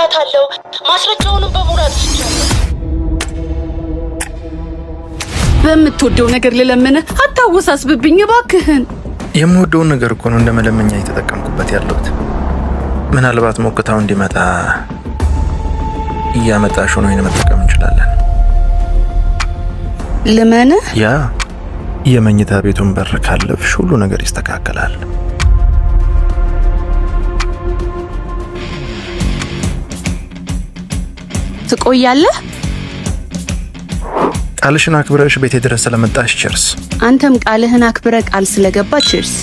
አያታለሁ። ማስረጃውንም በሙሉ አጥፍቻለሁ። በምትወደው ነገር ልለምንህ፣ አታወሳስብብኝ እባክህን። የምወደውን ነገር እኮ ነው እንደመለመኛ እየተጠቀምኩበት ያለሁት። ምናልባት ሞቅታው እንዲመጣ እያመጣሽ ሆኖ መጠቀም እንችላለን። ልመንህ? ያ የመኝታ ቤቱን በር ካለፍሽ ሁሉ ነገር ይስተካከላል። ትቆያለህ? ቃልሽን አክብረሽ ቤቴ ድረስ ስለመጣሽ ቸርስ። አንተም ቃልህን አክብረ ቃል ስለገባ ቸርስ።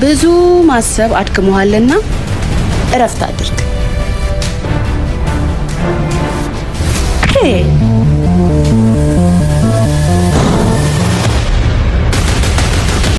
ብዙ ማሰብ አድክሞሃልና እረፍት አድርግ።